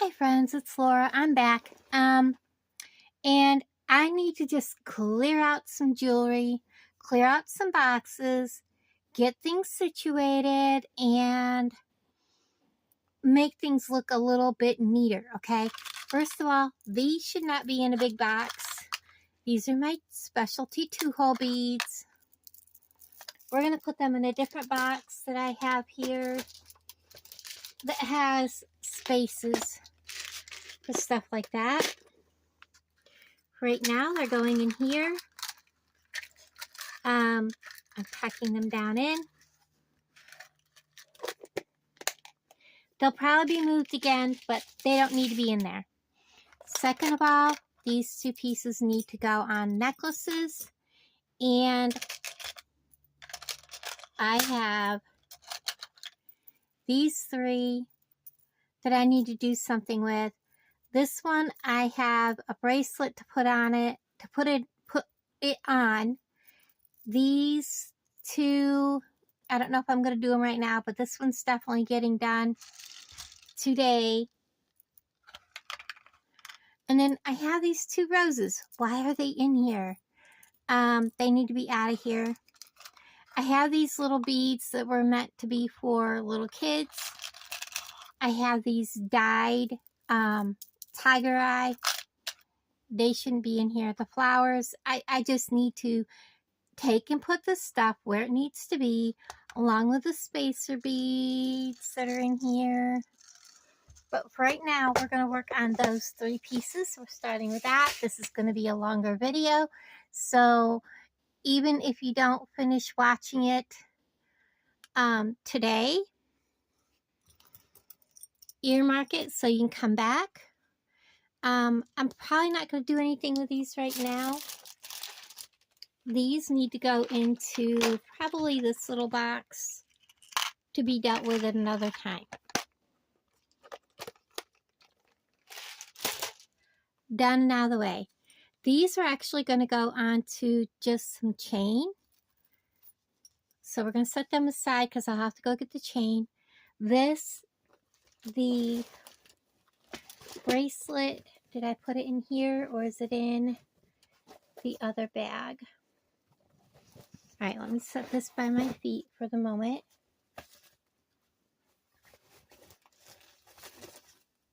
Hi friends, it's Laura. I'm back. And I need to just clear out some jewelry, clear out some boxes, get things situated, and make things look a little bit neater, okay? First of all, these should not be in a big box. These are my specialty 2-hole beads. We're going to put them in a different box that I have here that has spaces for stuff like that. Right now, they're going in here. I'm packing them down in. They'll probably be moved again, but they don't need to be in there. Second of all, these two pieces need to go on necklaces. And I have these three that I need to do something with. This one, I have a bracelet to put on it, put it on. These two, I don't know if I'm going to do them right now, but this one's definitely getting done today. And then I have these two roses. Why are they in here? They need to be out of here. I have these little beads that were meant to be for little kids. I have these dyed tiger eye. They shouldn't be in here. The flowers, I just need to take and put this stuff where it needs to be, along with the spacer beads that are in here. But for right now, we're going to work on those three pieces. We're starting with that. This is going to be a longer video. So even if you don't finish watching it today, earmark it so you can come back. I'm probably not going to do anything with these right now. These need to go into probably this little box to be dealt with at another time. Done and out of the way. These are actually going to go onto just some chain. So we're going to set them aside because I'll have to go get the chain. This, the bracelet, did I put it in here or is it in the other bag? All right, let me set this by my feet for the moment.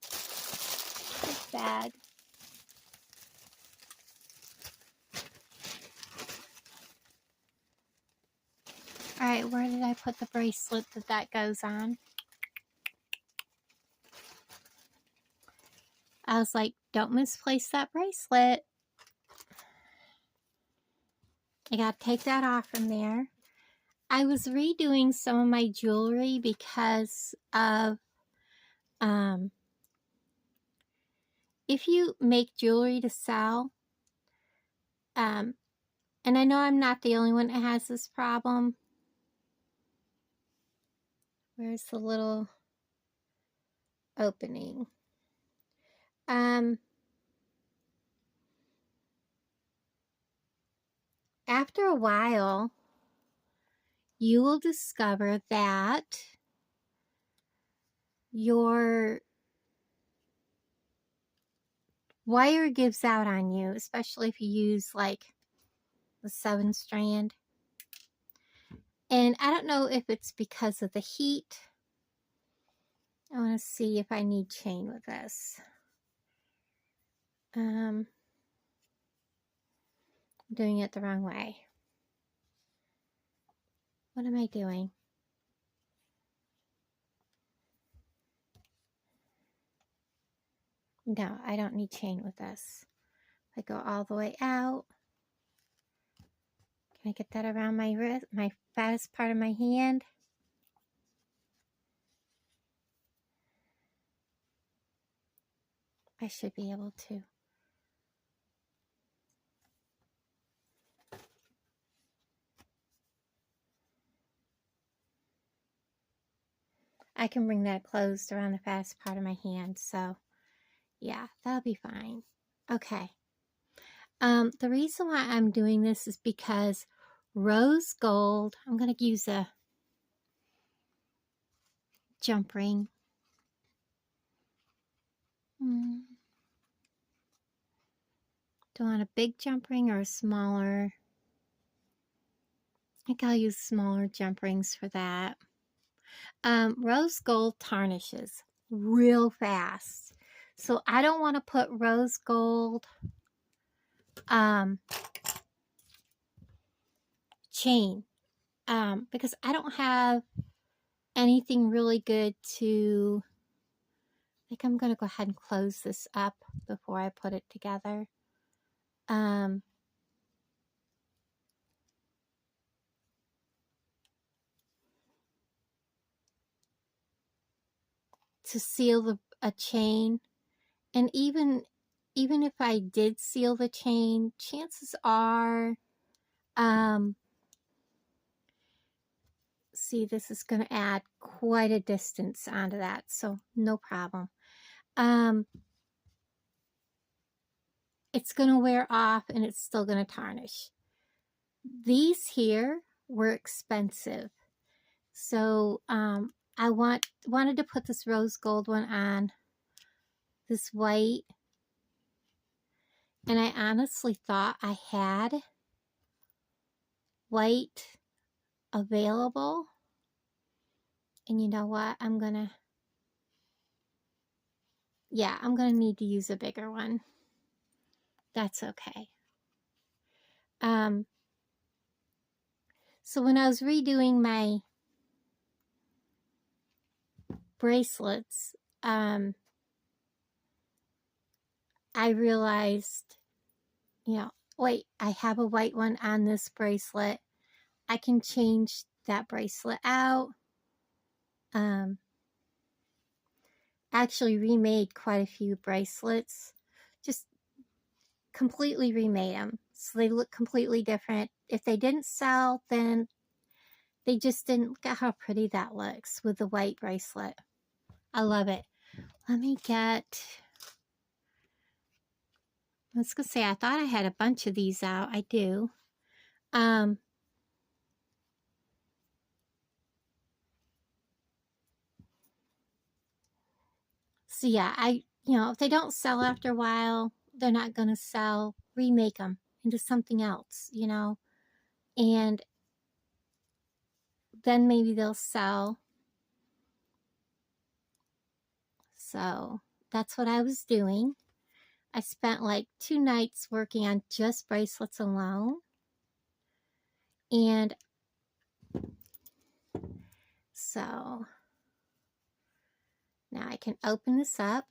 This bag. All right, where did I put the bracelet that goes on? I was like, don't misplace that bracelet. I got to take that off from there. I was redoing some of my jewelry because of, if you make jewelry to sell, and I know I'm not the only one that has this problem. Where's the little opening? After a while, you will discover that your wire gives out on you, especially if you use like the 7-strand. And I don't know if it's because of the heat. I want to see if I need chain with this. I'm doing it the wrong way. What am I doing? No, I don't need chain with this. I go all the way out. Can I get that around my wrist, my fattest part of my hand? I should be able to. I can bring that closed around the fattest part of my hand, so yeah, that'll be fine. Okay. The reason why I'm doing this is because rose gold, I'm going to use a jump ring. Do I want a big jump ring or a smaller? I think I'll use smaller jump rings for that. Rose gold tarnishes real fast. So I don't want to put rose gold chain because I don't have anything really good to... I think I'm going to go ahead and close this up before I put it together. To seal a chain, and even if I did seal the chain, chances are, see, this is going to add quite a distance onto that, so no problem. It's going to wear off and it's still going to tarnish. These here were expensive, so I wanted to put this rose gold one on this white, and I honestly thought I had white available, and you know what, I'm gonna need to use a bigger one. That's okay. So when I was redoing my bracelets, I realized, wait, I have a white one on this bracelet. I can change that bracelet out. Actually remade quite a few bracelets. Just completely remade them. So they look completely different. If they didn't sell, then they just didn't. Look at how pretty that looks with the white bracelet. I love it. Let me get... I was going to say, I thought I had a bunch of these out. I do. So yeah, if they don't sell after a while, they're not going to sell. Remake them into something else, and then maybe they'll sell. So that's what I was doing. I spent like 2 nights working on just bracelets alone. And so now I can open this up,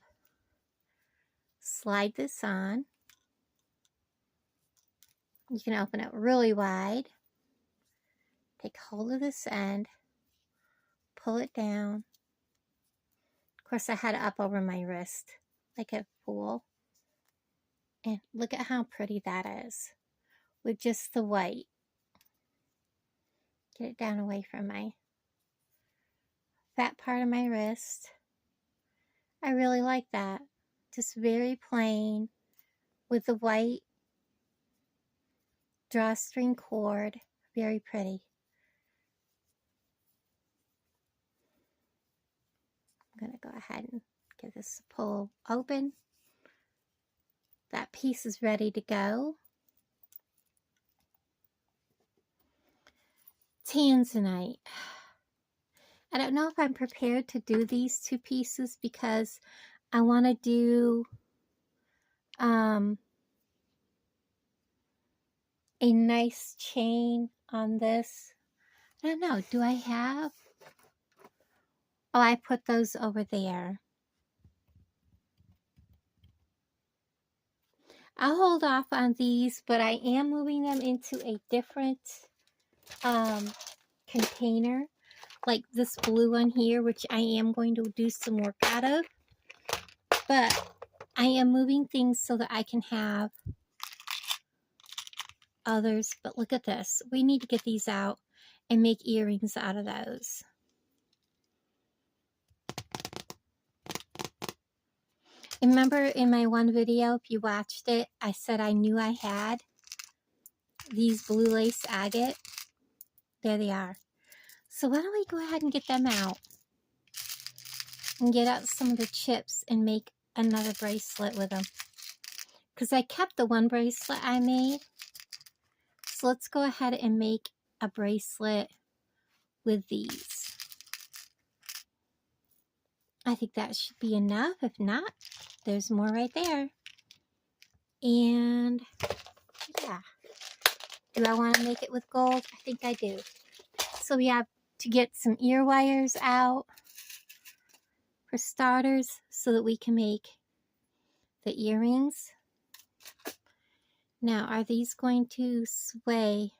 slide this on. You can open it really wide. Take hold of this end, pull it down. Of course, I had it up over my wrist like a fool. And look at how pretty that is with just the white. Get it down away from my fat part of my wrist. I really like that. Just very plain with the white drawstring cord. Very pretty. I'm going to go ahead and get this pull open. That piece is ready to go. Tanzanite. I don't know if I'm prepared to do these 2 pieces because I want to do a nice chain on this. I don't know. Do I have? Oh, I put those over there. I'll hold off on these, but I am moving them into a different container, like this blue one here, which I am going to do some work out of. But I am moving things so that I can have others. But look at this. We need to get these out and make earrings out of those. Remember in my one video, if you watched it, I said I knew I had these blue lace agate. There they are. So why don't we go ahead and get them out and get out some of the chips and make another bracelet with them. Because I kept the one bracelet I made. So let's go ahead and make a bracelet with these. I think that should be enough. If not, there's more right there. And yeah. Do I want to make it with gold? I think I do. So we have to get some ear wires out for starters so that we can make the earrings. Now, are these going to sway?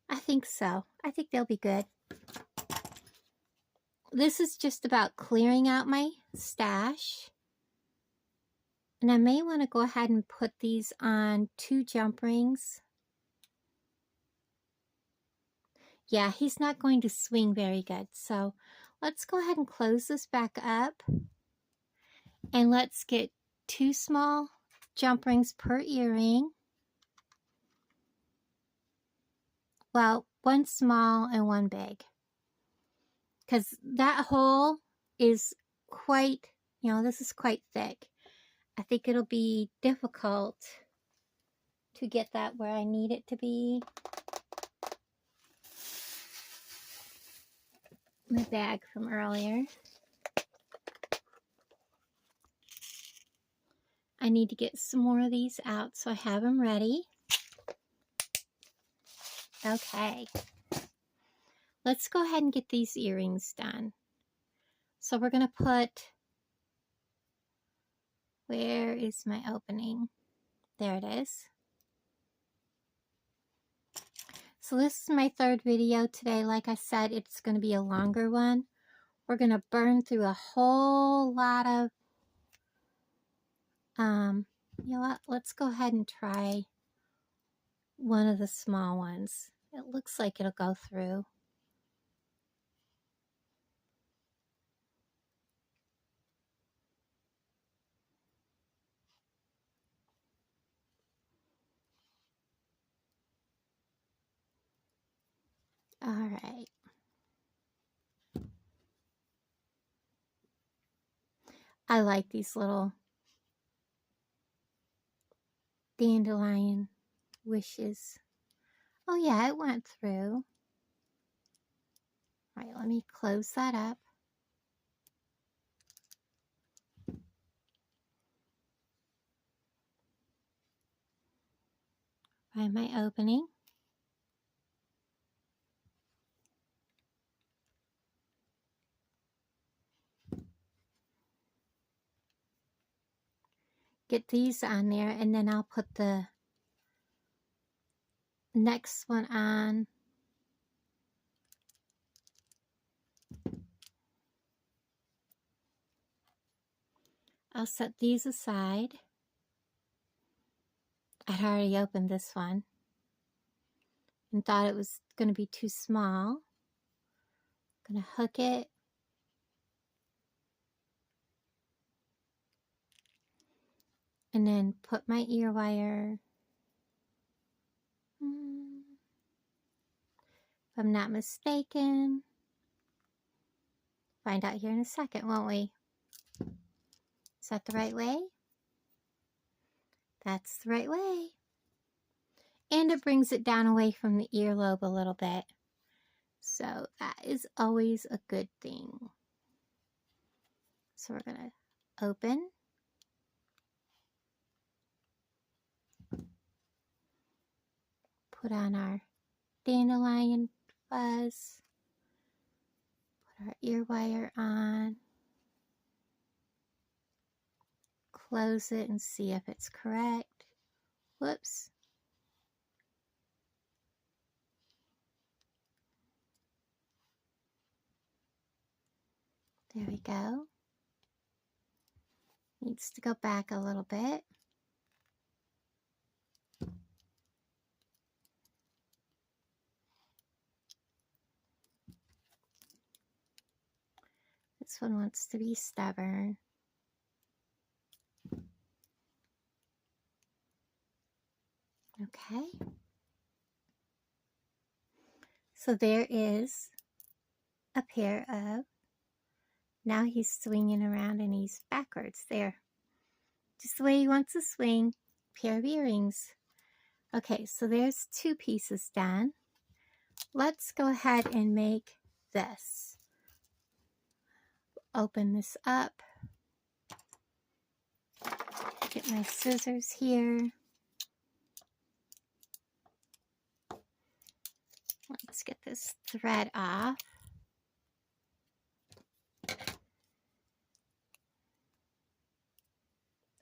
I think so. I think they'll be good. This is just about clearing out my stash. And I may want to go ahead and put these on 2 jump rings. Yeah, he's not going to swing very good. So let's go ahead and close this back up. And let's get 2 small jump rings per earring. Well, 1 small and 1 big. Because that hole is quite, this is quite thick. I think it'll be difficult to get that where I need it to be. My bag from earlier. I need to get some more of these out so I have them ready. Okay. Let's go ahead and get these earrings done. So we're going to put, where is my opening? There it is. So this is my 3rd video today. Like I said, it's going to be a longer one. We're going to burn through a whole lot of, you know what, let's go ahead and try one of the small ones. It looks like it'll go through. All right. I like these little dandelion wishes. Oh yeah, it went through. All right, let me close that up. Find my opening. Get these on there, and then I'll put the next one on. I'll set these aside. I'd already opened this one and thought it was going to be too small. I'm going to hook it. And then put my ear wire. If I'm not mistaken. Find out here in a second, won't we? Is that the right way? That's the right way. And it brings it down away from the earlobe a little bit. So that is always a good thing. So we're going to open. Put on our dandelion fuzz. Put our ear wire on. Close it and see if it's correct. Whoops. There we go. Needs to go back a little bit. This one wants to be stubborn. Okay. So there is a pair of Now he's swinging around and he's backwards there. Just the way he wants to swing. Pair of earrings. Okay, so there's 2 pieces done. Let's go ahead and make this. Open this up. Get my scissors here. Let's get this thread off.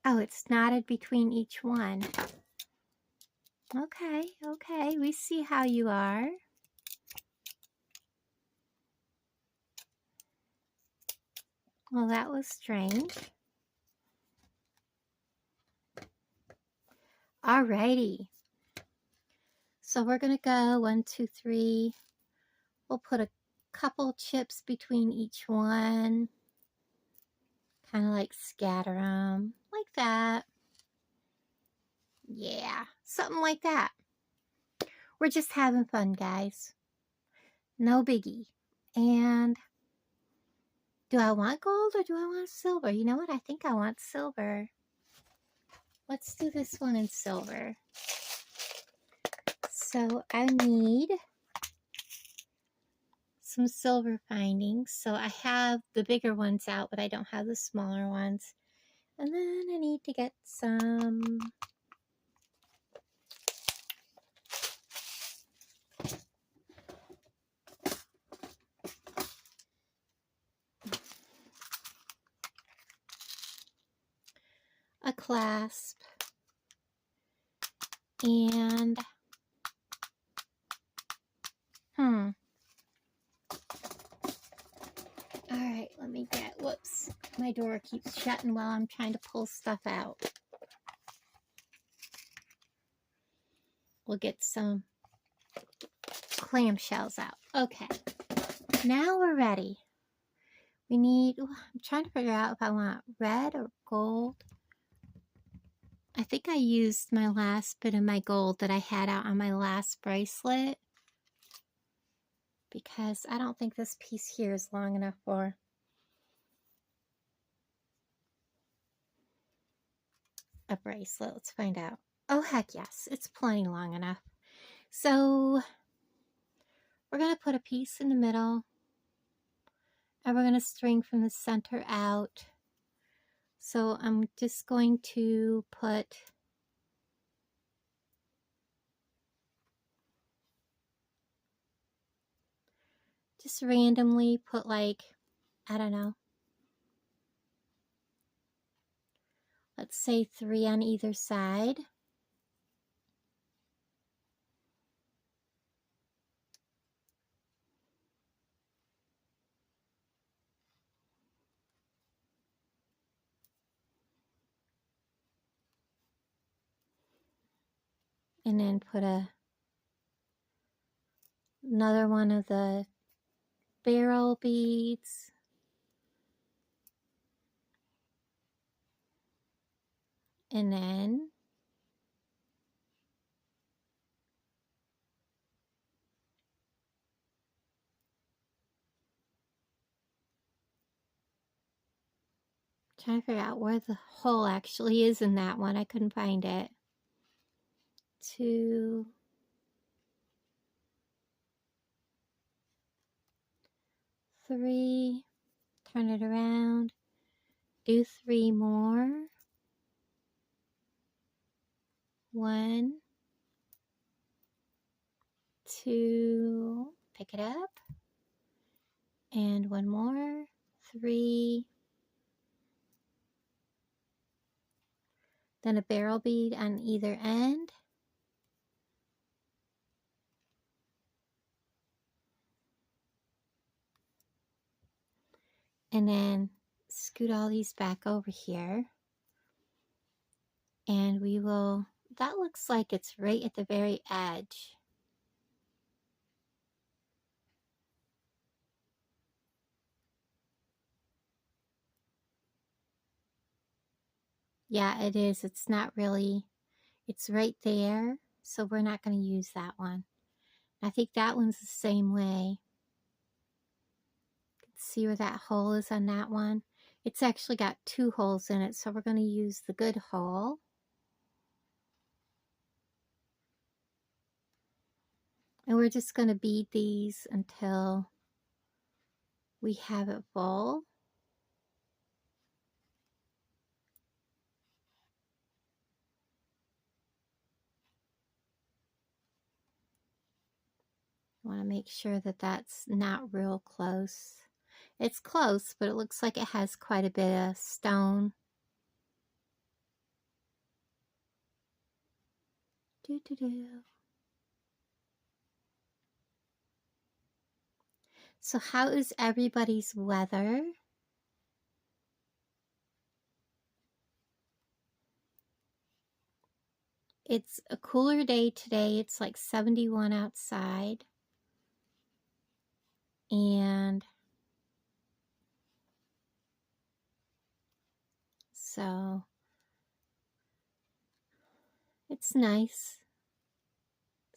Oh, it's knotted between each one. Okay, okay, we see how you are. Well, that was strange. Alrighty. So we're gonna go 1, 2, 3. We'll put a couple chips between each one. Kind of like scatter them like that. Yeah, something like that. We're just having fun, guys. No biggie. And do I want gold or do I want silver? You know what? I think I want silver. Let's do this one in silver. So I need some silver findings. So I have the bigger ones out, but I don't have the smaller ones. And then I need to get some a clasp and Alright, let me get, whoops, my door keeps shutting while I'm trying to pull stuff out. We'll get some clamshells out. Okay, now we're ready. We need, I'm trying to figure out if I want red or gold. I think I used my last bit of my gold that I had out on my last bracelet, because I don't think this piece here is long enough for a bracelet. Let's find out. Oh, heck yes, it's plenty long enough. So we're going to put a piece in the middle, and we're going to string from the center out. So I'm just going to put just randomly put, like, I don't know, let's say 3 on either side. And then put another one of the barrel beads. And then trying to figure out where the hole actually is in that one. I couldn't find it. 2, 3, turn it around, do 3 more. 1, 2, pick it up, and 1 more, 3, then a barrel bead on either end. And then scoot all these back over here. And we will, that looks like it's right at the very edge. Yeah, it is. It's not really, it's right there. So we're not going to use that one. I think that one's the same way. See where that hole is on that one? It's actually got 2 holes in it, so we're going to use the good hole. And we're just going to bead these until we have it full. I want to make sure that that's not real close. It's close, but it looks like it has quite a bit of stone. So how is everybody's weather? It's a cooler day today. It's like 71 outside. And so it's nice.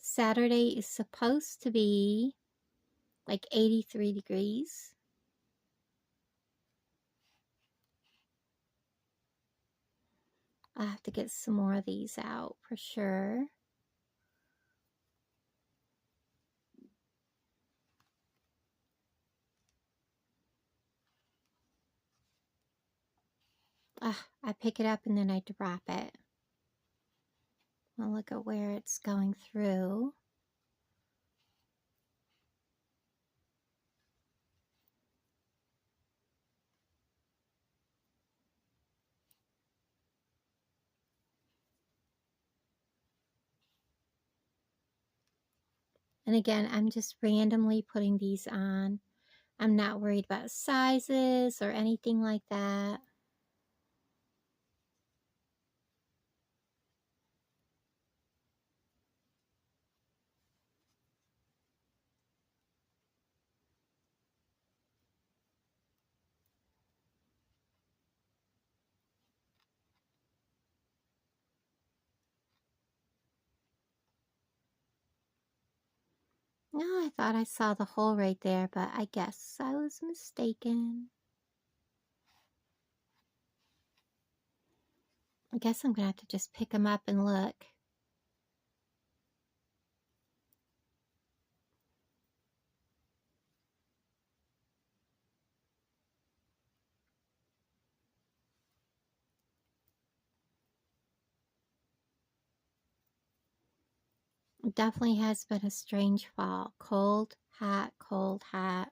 Saturday is supposed to be like 83 degrees. I'll have to get some more of these out for sure. I pick it up and then I drop it. I'll look at where it's going through. And again, I'm just randomly putting these on. I'm not worried about sizes or anything like that. No, I thought I saw the hole right there, but I guess I was mistaken. I guess I'm going to have to just pick them up and look. It definitely has been a strange fall. Cold, hot, cold, hot.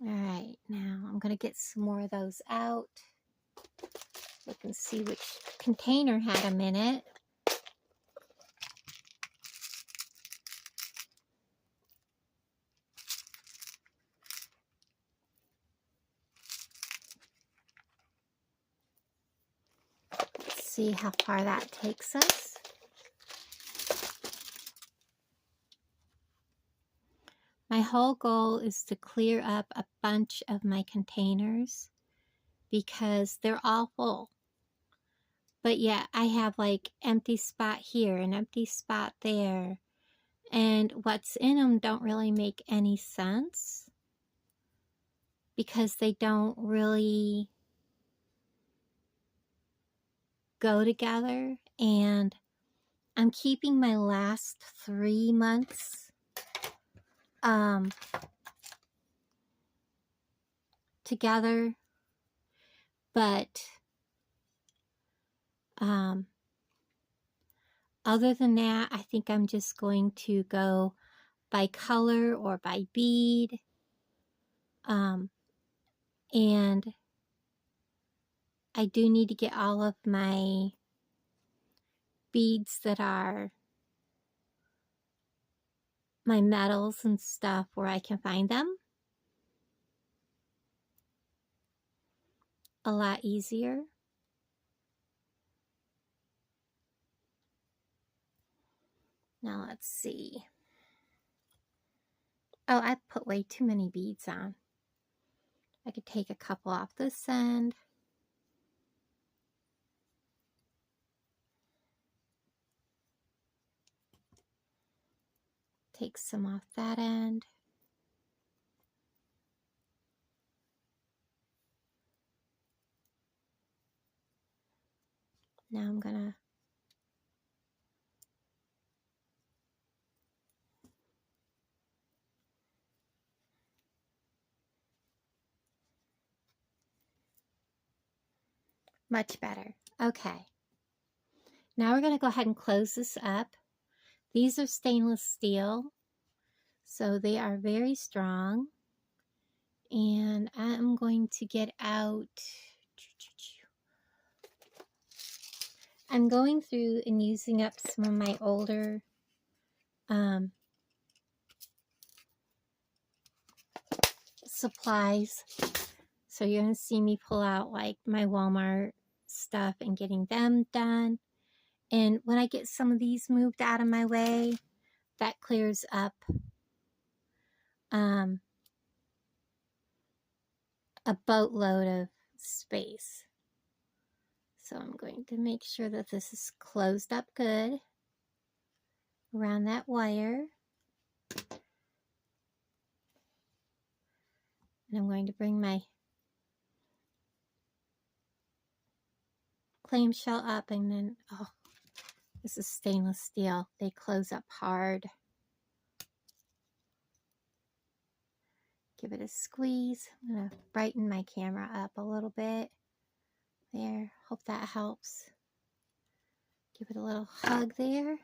All right, now I'm going to get some more of those out. Look and see which container had them in it. Let's see how far that takes us. My whole goal is to clear up a bunch of my containers because they're all full. But yeah, I have like empty spot here, an empty spot there. And what's in them don't really make any sense because they don't really go together. And I'm keeping my last 3 months together, but other than that, I think I'm just going to go by color or by bead. And I do need to get all of my beads that are my metals and stuff where I can find them a lot easier. Now let's see. Oh, I put way too many beads on. I could take a couple off this end. Take some off that end. Now I'm gonna much better. Okay. Now we're going to go ahead and close this up. These are stainless steel, so they are very strong. And I'm going to get out. I'm going through and using up some of my older supplies. So you're going to see me pull out like my Walmart stuff and getting them done. And when I get some of these moved out of my way, that clears up a boatload of space. So I'm going to make sure that this is closed up good around that wire. And I'm going to bring my clamshell up, and then, oh, this is stainless steel. They close up hard. Give it a squeeze. I'm going to brighten my camera up a little bit. There, hope that helps. Give it a little hug there.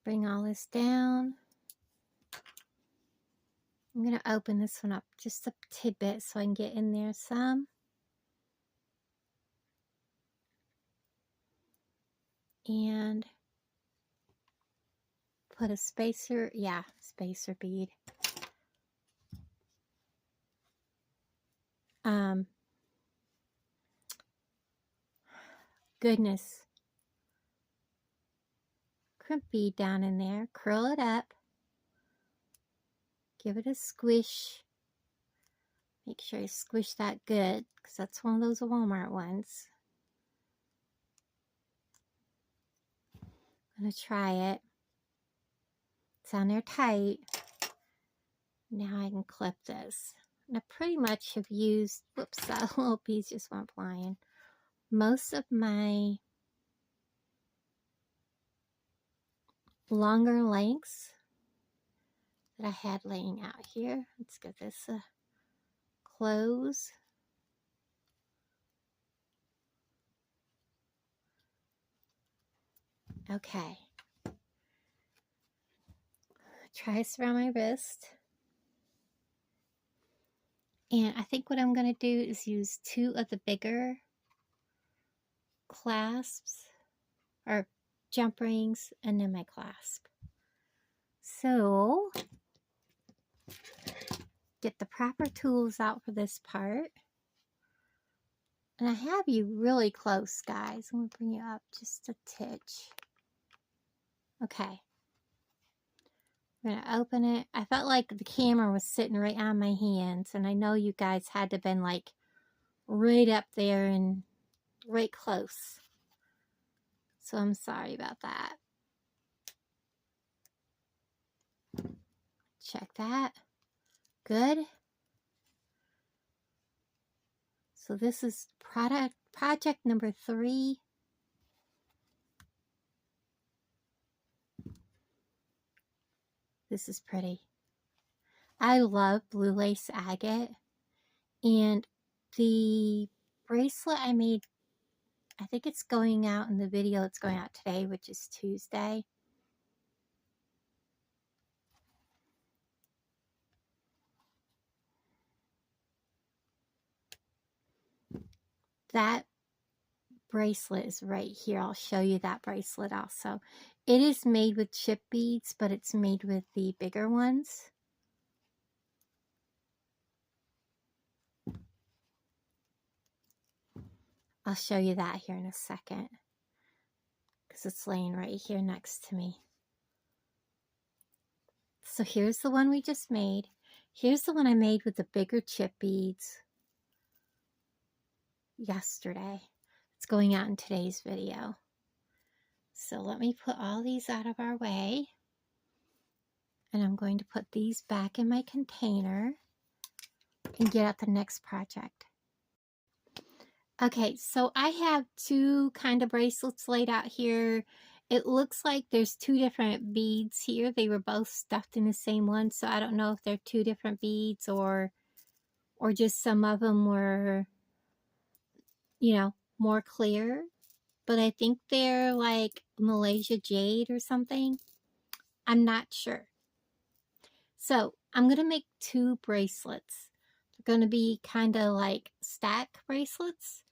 Bring all this down. I'm going to open this one up just a tidbit so I can get in there some. And put a spacer, spacer bead. Goodness. Crimp bead down in there, curl it up, give it a squish. Make sure you squish that good, because that's one of those Walmart ones. I'm going to try it. It's on there tight. Now I can clip this. And I pretty much have used, whoops, that little piece just went flying. Most of my longer lengths that I had laying out here. Let's get this close. Okay. Try this around my wrist. And I think what I'm going to do is use 2 of the bigger clasps or jump rings and then my clasp. So get the proper tools out for this part. And I have you really close, guys. I'm going to bring you up just a titch. Okay. I'm going to open it. I felt like the camera was sitting right on my hands. And I know you guys had to have been like right up there and right close. So I'm sorry about that. Check that. Good. So this is project number 3. This is pretty. I love blue lace agate. And the bracelet I made, I think it's going out in the video. It's going out today, which is Tuesday. That bracelet is right here. I'll show you that bracelet also. It is made with chip beads, but it's made with the bigger ones. I'll show you that here in a second, because it's laying right here next to me. So here's the one we just made. Here's the one I made with the bigger chip beads yesterday. It's going out in today's video. So let me put all these out of our way. I'm going to put these back in my container and get at the next project. Okay, so I have two kind of bracelets laid out here. It looks like there's two different beads here. They were both stuffed in the same one, so I don't know if they're two different beads or just some of them were, you know, more clear. But I think they're like Malaysia jade or something. I'm not sure. So I'm going to make two bracelets. They're going to be kind of like stack bracelets.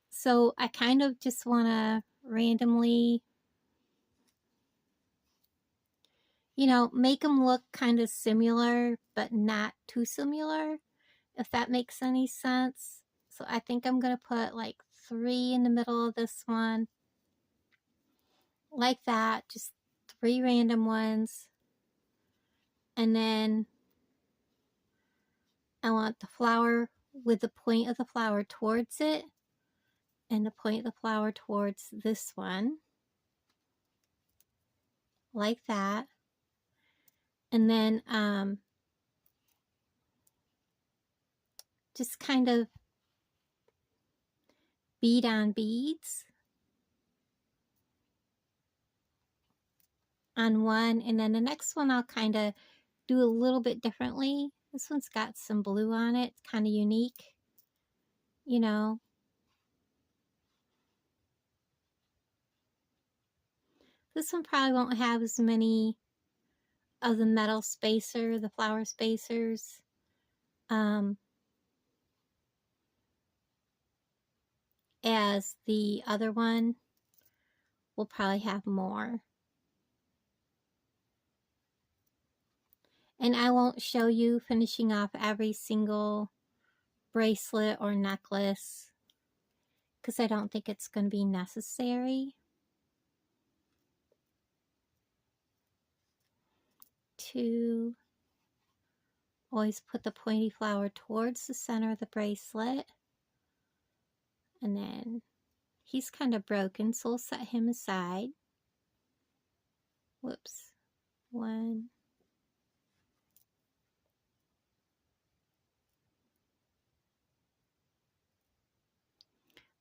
So I kind of just want to randomly, you know, make them look kind of similar, but not too similar, if that makes any sense. So I think I'm going to put like 3 in the middle of this one. Like that, just 3 random ones. And then I want the flower with the point of the flower towards it and the point of the flower towards this one. Like that. And then just kind of bead on beads on one, and then the next one I'll kind of do a little bit differently. This one's got some blue on it. It's kind of unique, you know. This one probably won't have as many of the metal spacer, the flower spacers. As the other one will probably have more. And I won't show you finishing off every single bracelet or necklace because I don't think it's going to be necessary. To always put the pointy flower towards the center of the bracelet. And then he's kind of broken, so we'll set him aside. Whoops. 1.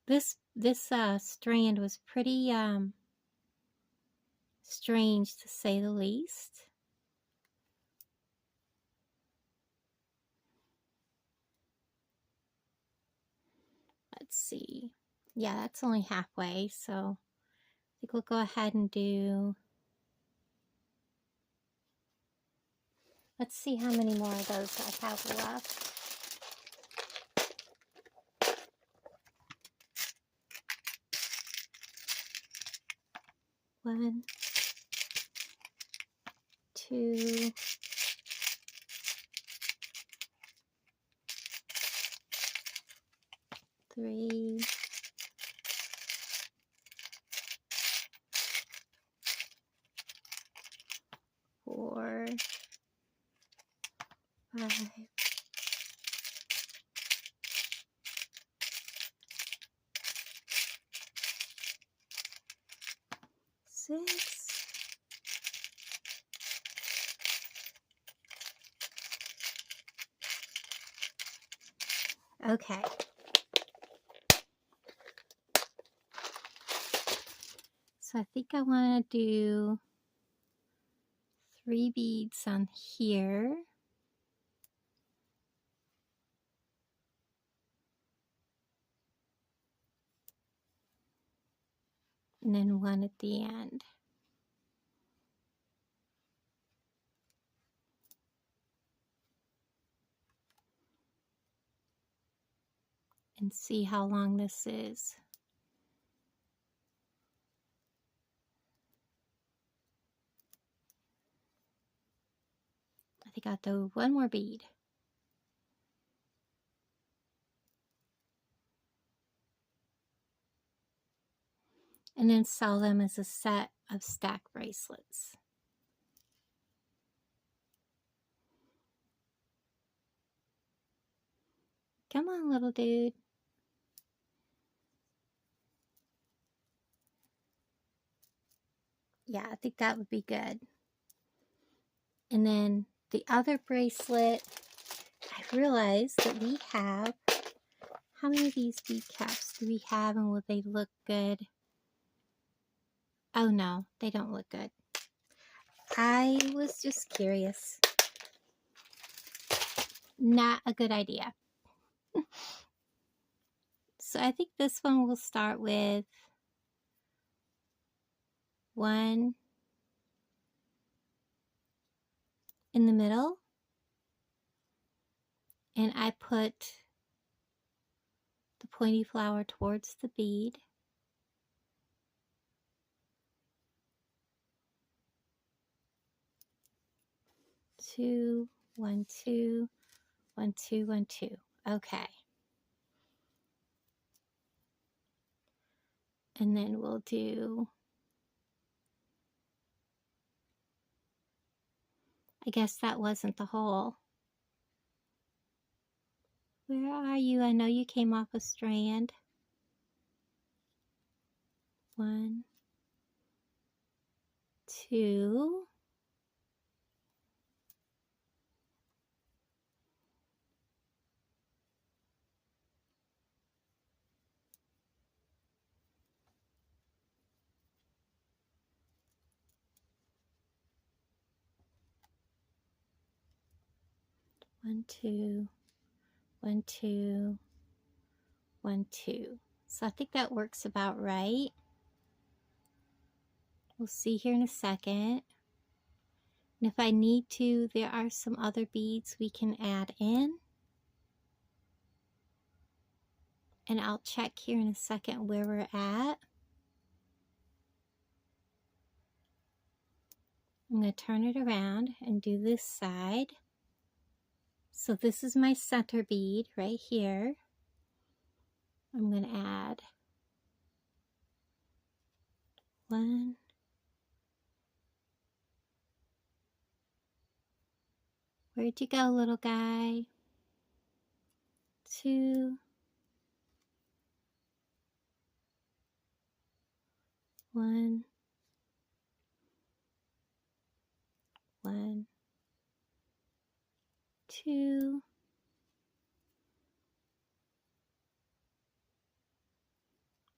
This strand was pretty strange, to say the least. Let's see. Yeah, that's only halfway, so I think we'll go ahead and do... Let's see how many more of those I have left. One, 2, 3, 4, 5, 6, 7. Okay. So I think I want to do 3 beads on here. And then 1 at the end. And see how long this is. I think I'll do 1 more bead. And then sell them as a set of stack bracelets. Come on, little dude. Yeah, I think that would be good. And then the other bracelet, I realized that we have, how many of these bead caps do we have, and will they look good? Oh no, they don't look good. I was just curious. Not a good idea. So I think this one will start with 1 in the middle, and I put the pointy flower towards the bead. Two, 1, 2, 1, 2, 1, 2. Okay. And then we'll do, I guess that wasn't the hole. Where are you? I know you came off a strand. 1, 2. One, 2, 1, 2, 1, 2. So I think that works about right. We'll see here in a second. And if I need to, there are some other beads we can add in. And I'll check here in a second where we're at. I'm going to turn it around and do this side. So this is my center bead right here. I'm going to add 1, where'd you go, little guy? 2, 1, 1, 2,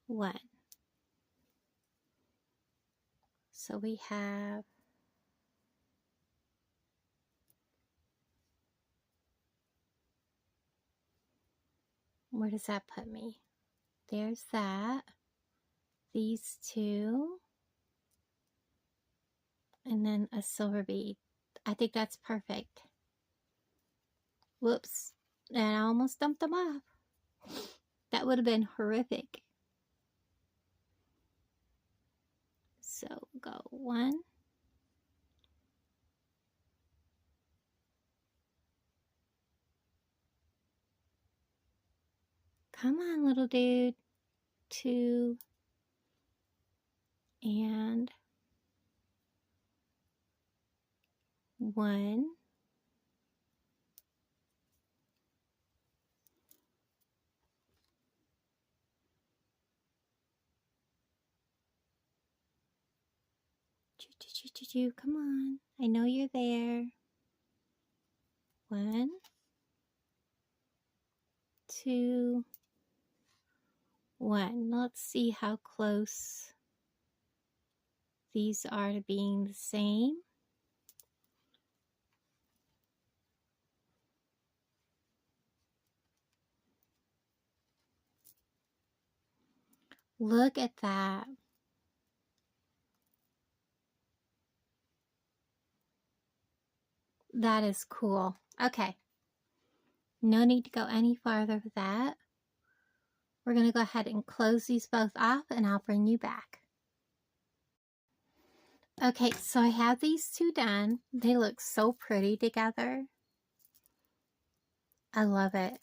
1. So we have where does that put me? There's that. These 2. And then a silver bead. I think that's perfect. Whoops. And I almost dumped them off. That would have been horrific. So go 1. Come on, little dude. 2. And 1. Come on. I know you're there. 1, 2, 1. Let's see how close these are to being the same. Look at that. That is cool. Okay. No need to go any farther with that. We're going to go ahead and close these both off, and I'll bring you back. Okay, so I have these 2 done. They look so pretty together. I love it.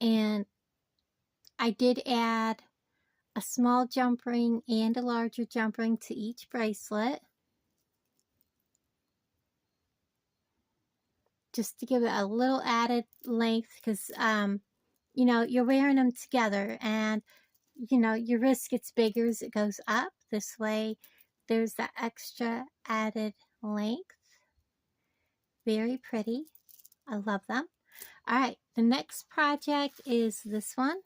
And I did add a small jump ring and a larger jump ring to each bracelet, just to give it a little added length, because you know, you're wearing them together, and you know, your wrist gets bigger as it goes up. this way. There's that extra added length. Very pretty. I love them. All right, the next project is this one.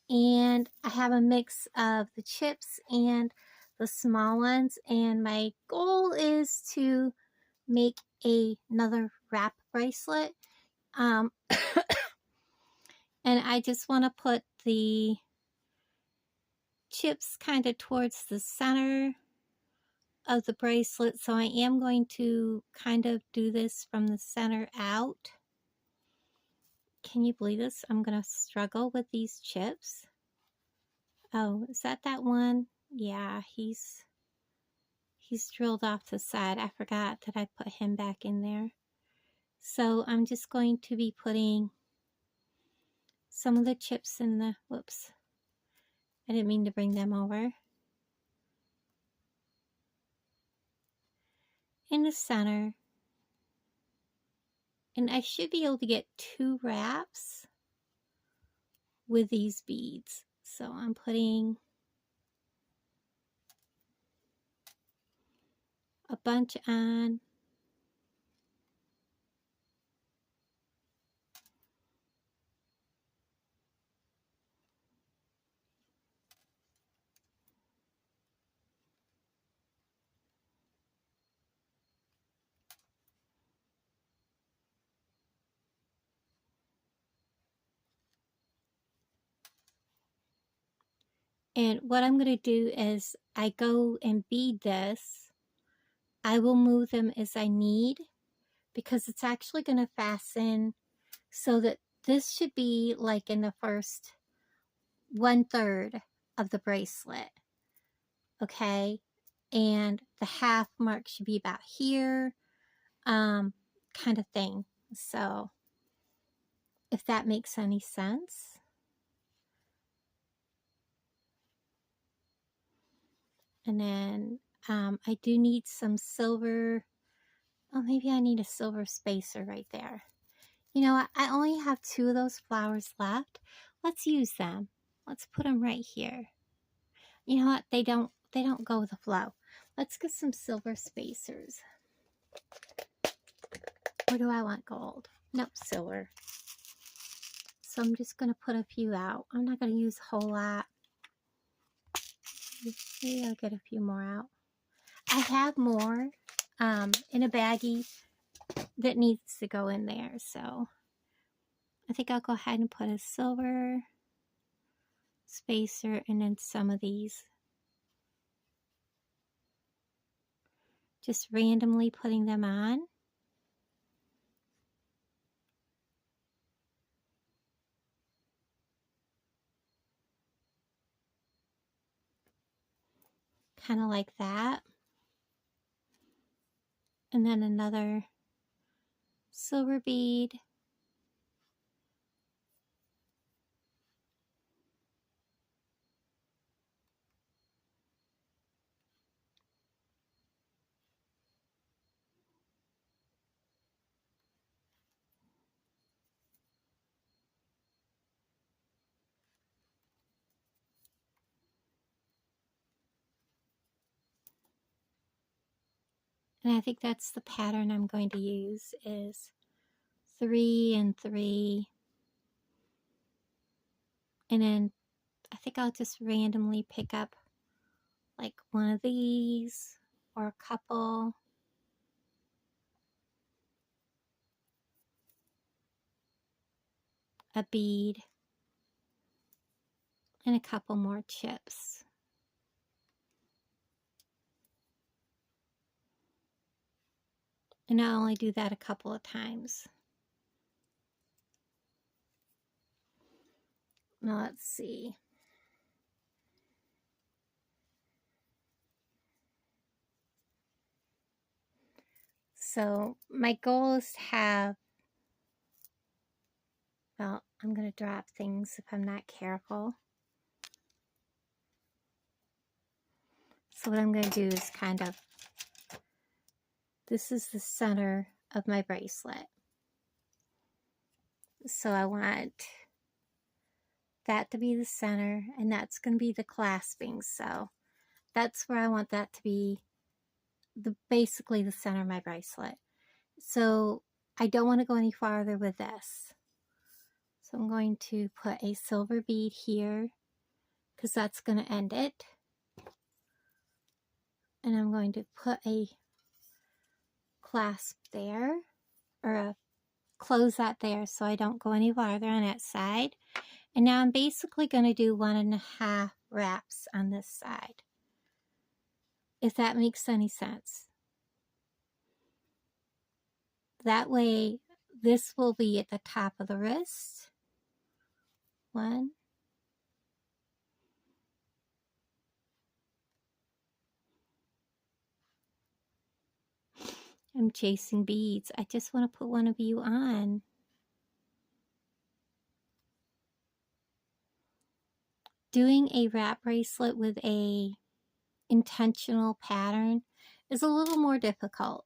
And I have a mix of the chips and the small ones. And my goal is to make another wrap bracelet. And I just want to put the chips kind of towards the center of the bracelet. So I am going to kind of do this from the center out. Can you believe this? I'm going to struggle with these chips. Oh, is that one? Yeah, he's drilled off the side. I forgot that I put him back in there. So I'm just going to be putting some of the chips in the, whoops, I didn't mean to bring them over, in the center. And I should be able to get 2 wraps with these beads. So I'm putting a bunch on. And what I'm going to do is I go and bead this. I will move them as I need because it's actually going to fasten so that this should be like in the first 1/3 of the bracelet. Okay. And the half mark should be about here, kind of thing. So if that makes any sense. And then I do need some silver. Oh, maybe I need a silver spacer right there. You know what? I only have 2 of those flowers left. Let's use them. Let's put them right here. You know what? They don't go with the flow. Let's get some silver spacers. Or do I want gold? Nope, silver. So I'm just going to put a few out. I'm not going to use a whole lot. Maybe I'll get a few more out. I have more in a baggie that needs to go in there. So I think I'll go ahead and put a silver spacer and then some of these. Just randomly putting them on. Kind of like that. And then another silver bead. And I think that's the pattern I'm going to use is 3 and 3. And then I think I'll just randomly pick up like one of these or a couple. A bead. And a couple more chips. And I'll only do that a couple of times. Now let's see. So my goal is to have, well, I'm going to drop things if I'm not careful. So what I'm going to do is kind of, this is the center of my bracelet. So I want that to be the center, and that's going to be the clasping. So That's where I want that to be, basically the center of my bracelet. So I don't want to go any farther with this. So I'm going to put a silver bead here because that's going to end it. And I'm going to put a clasp there, or a close that there so I don't go any farther on that side. And now I'm basically going to do 1.5 wraps on this side, if that makes any sense. That way this will be at the top of the wrist. 1. I'm chasing beads. I just want to put one of you on. Doing a wrap bracelet with a intentional pattern is a little more difficult.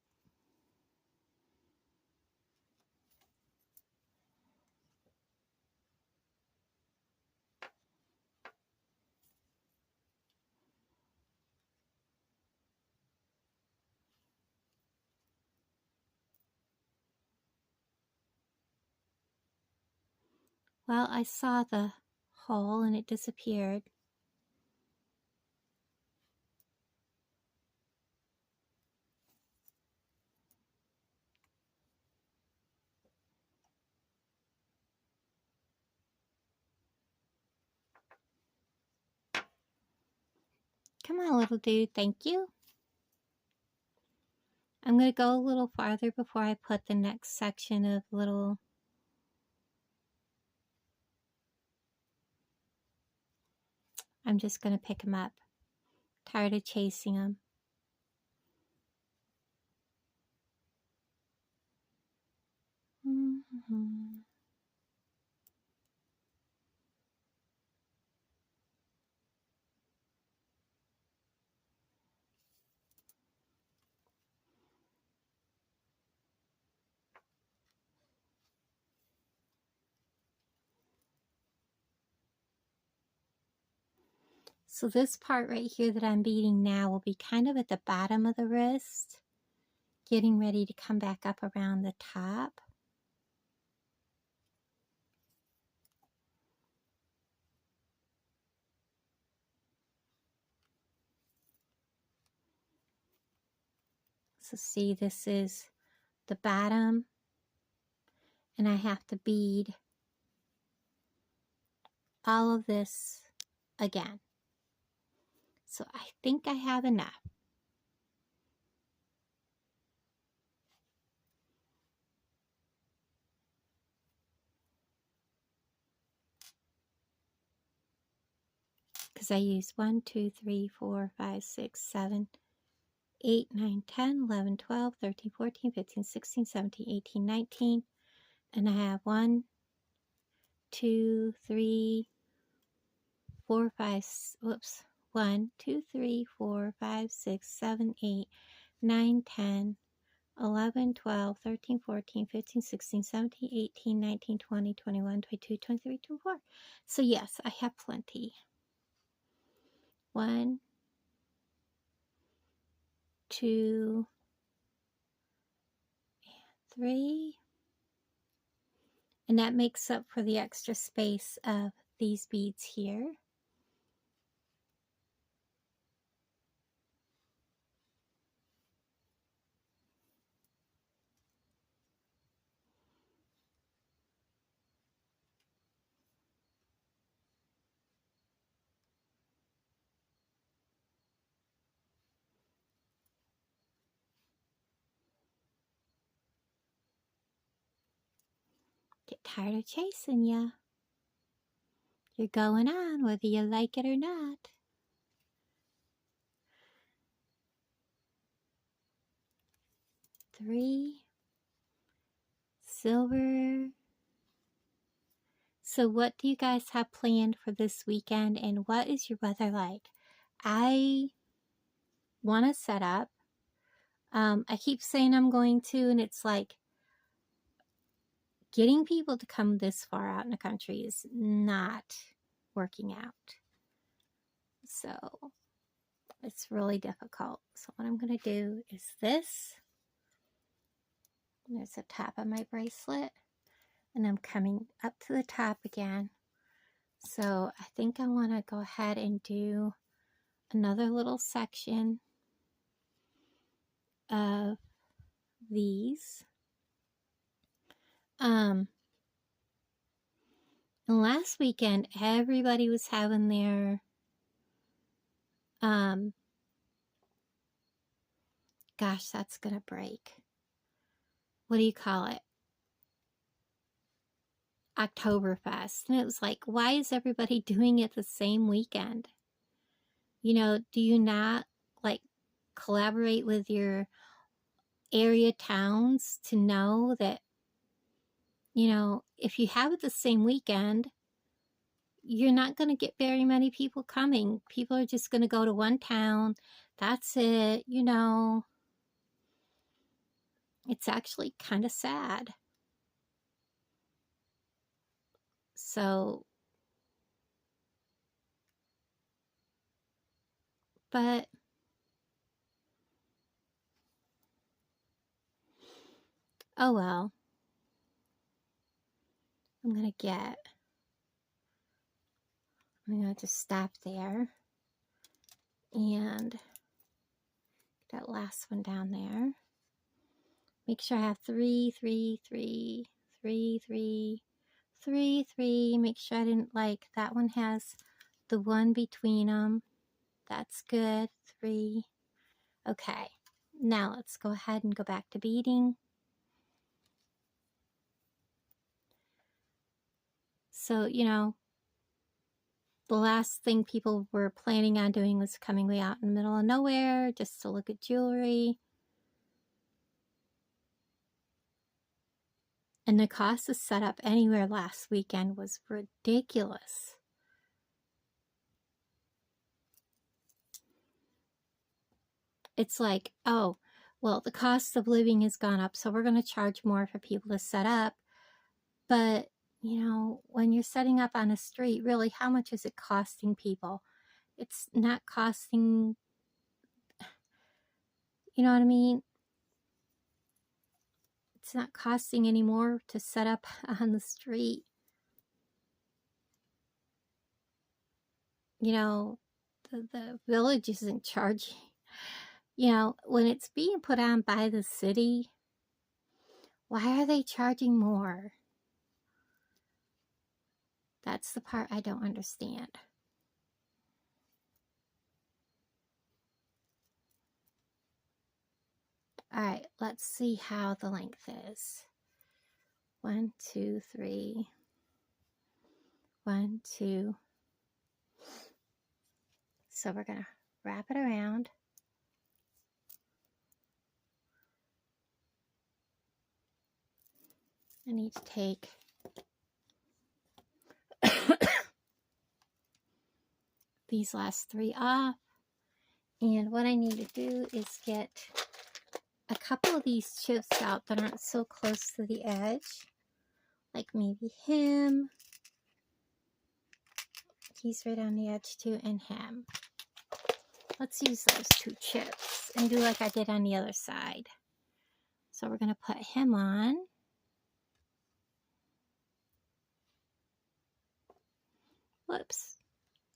Well, I saw the hole and it disappeared. Come on, little dude. Thank you. I'm going to go a little farther before I put the next section of little... I'm just going to pick him up. Tired of chasing him. So this part right here that I'm beading now will be kind of at the bottom of the wrist, getting ready to come back up around the top. So see, this is the bottom, and I have to bead all of this again. So I think I have enough. Because I used 1, 2, 3, 4, 5, 6, 7, 8, 9, 10, 11, 12, 13, 14, 15, 16, 17, 18, 19. And I have 1, 2, 3, 4, 5, whoops. 1, 2, 3, 4, 5, 6, 7, 8, 9, 10, 11, 12, 13, 14, 15, 16, 17, 18, 19, 20, 21, 22, 23, 24. So yes, I have plenty. 1, 2, 3. And that makes up for the extra space of these beads here. Get tired of chasing ya. You're going on whether you like it or not. Three. Silver. So what do you guys have planned for this weekend, and what is your weather like? I want to set up. I keep saying I'm going to, and it's like getting people to come this far out in the country is not working out. So It's really difficult. So what I'm going to do is this. There's the top of my bracelet. And I'm coming up to the top again. So I think I want to go ahead and do another little section of these. And last weekend, everybody was having their, gosh, that's going to break. What do you call it? Oktoberfest. And it was like, why is everybody doing it the same weekend? You know, do you not like collaborate with your area towns to know that, you know, if you have it the same weekend, you're not going to get very many people coming. People are just going to go to one town. That's it, you know. It's actually kind of sad. So, but oh well. I'm going to just stop there and get that last one down there. Make sure I have 3, 3, 3, 3, 3, 3, 3. Make sure I didn't like that one has the one between them. That's good. 3. Okay. Now let's go ahead and go back to beading. So, you know, the last thing people were planning on doing was coming way out in the middle of nowhere just to look at jewelry. And the cost of setup anywhere last weekend was ridiculous. It's like, oh, well, the cost of living has gone up, so we're going to charge more for people to set up. But, you know, when you're setting up on a street, really, how much is it costing people? It's not costing, you know what I mean? It's not costing any more to set up on the street. You know, the village isn't charging. You know, when it's being put on by the city, why are they charging more? That's the part I don't understand. All right, let's see how the length is. 1, 2, 3. 1, 2. So we're going to wrap it around. I need to take these last 3 off. And what I need to do is get a couple of these chips out that aren't so close to the edge. Like maybe him. He's right on the edge too, and him. Let's use those 2 chips and do like I did on the other side. So we're going to put him on. Whoops.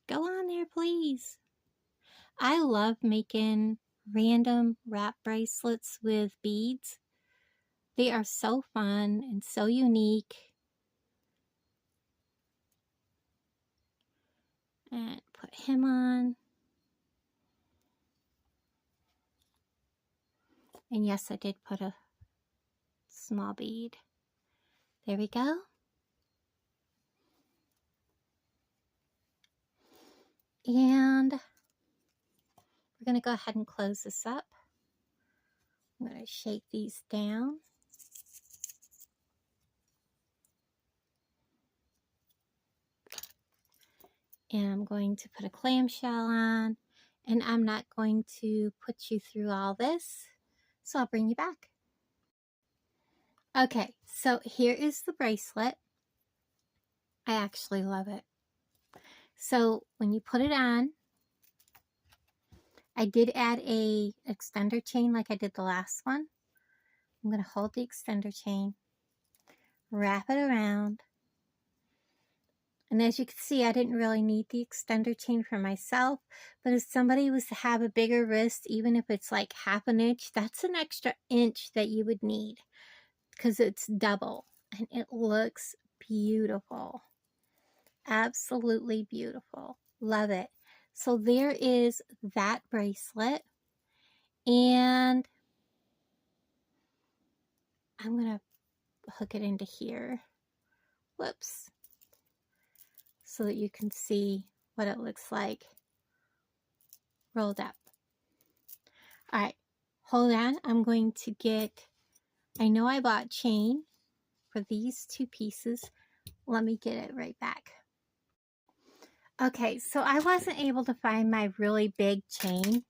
Go on there, please. I love making random wrap bracelets with beads. They are so fun and so unique. And put him on. And yes, I did put a small bead. There we go. And we're going to go ahead and close this up. I'm going to shake these down. And I'm going to put a clamshell on. And I'm not going to put you through all this. So I'll bring you back. Okay, so here is the bracelet. I actually love it. So when you put it on, I did add a extender chain like I did the last one. I'm going to hold the extender chain, wrap it around. And as you can see, I didn't really need the extender chain for myself, but if somebody was to have a bigger wrist, even if it's like half an inch, that's an extra inch that you would need because it's double and it looks beautiful. Absolutely beautiful. Love it. So there is that bracelet, and I'm going to hook it into here. Whoops. So that you can see what it looks like rolled up. All right, hold on. I'm going to get, I know I bought chain for these two pieces. Let me get it right back. Okay, so I wasn't able to find my really big chain.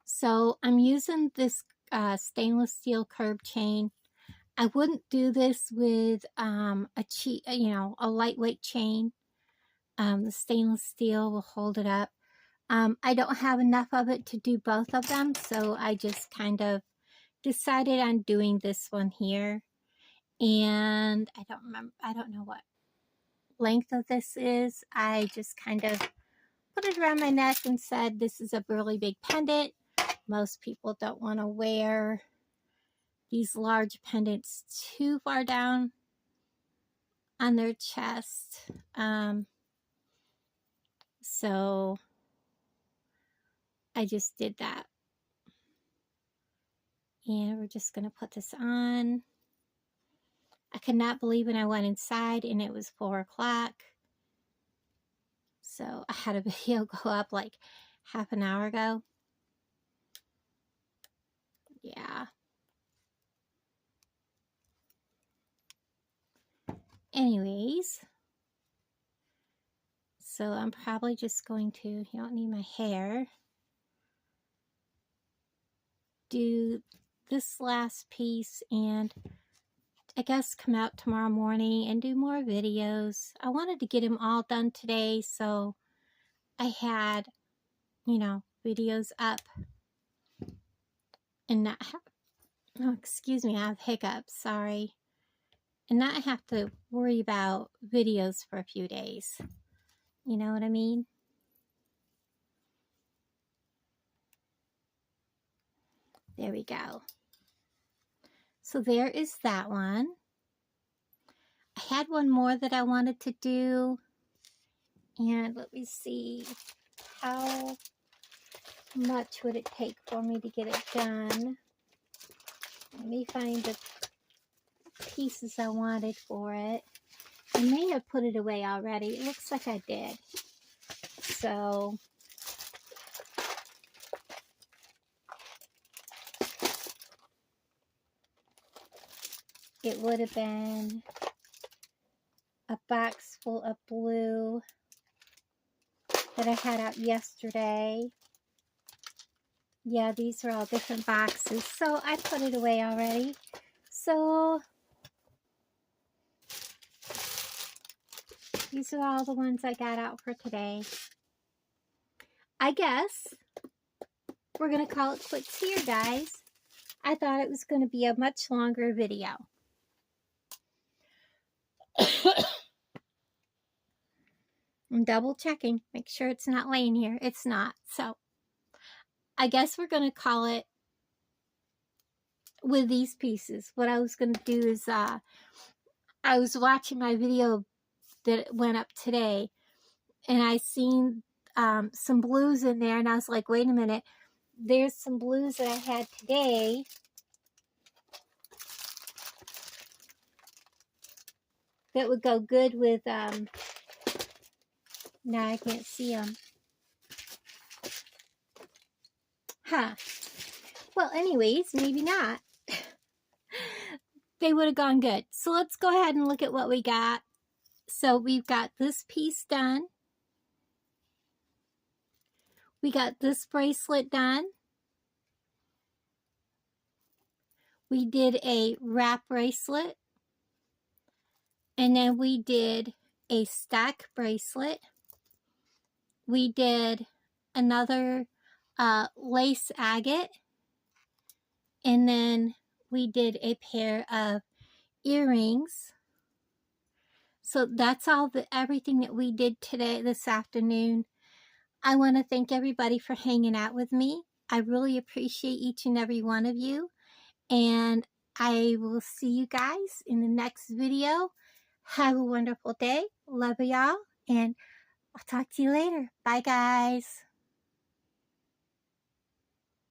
So I'm using this stainless steel curved chain. I wouldn't do this with a lightweight chain. The stainless steel will hold it up. I don't have enough of it to do both of them, so I just kind of decided on doing this one here. And I don't know what length of this is. I just kind of put it around my neck and said this is a really big pendant. Most people don't want to wear these large pendants too far down on their chest. So I just did that. And we're just going to put this on. I could not believe when I went inside and it was 4 o'clock. So I had a video go up like half an hour ago. Yeah. Anyways. So I'm probably just going to, you don't need my hair, do this last piece and I guess come out tomorrow morning and do more videos. I wanted to get them all done today, so I had, videos up and not have, oh, excuse me, I have hiccups, sorry. And not have to worry about videos for a few days. You know what I mean? There we go. So there is that one. I had one more that I wanted to do. And let me see, how much would it take for me to get it done? Let me find the pieces I wanted for it. I may have put it away already. It looks like I did. So it would have been a box full of blue that I had out yesterday. Yeah, these are all different boxes. So I put it away already. So these are all the ones I got out for today. I guess we're going to call it quits here, guys. I thought it was going to be a much longer video. I'm double checking. Make sure it's not laying here. It's not. So I guess we're going to call it with these pieces. What I was going to do is I was watching my video that went up today, and I seen some blues in there, and I was like, wait a minute, there's some blues that I had today that would go good with, now I can't see them. Huh. Well, anyways, maybe not. They would have gone good. So let's go ahead and look at what we got. So we've got this piece done. We got this bracelet done. We did a wrap bracelet. And then we did a stack bracelet. We did another lace agate. And then we did a pair of earrings. So that's everything that we did today, this afternoon. I want to thank everybody for hanging out with me. I really appreciate each and every one of you. And I will see you guys in the next video. Have a wonderful day. Love y'all. And I'll talk to you later. Bye, guys.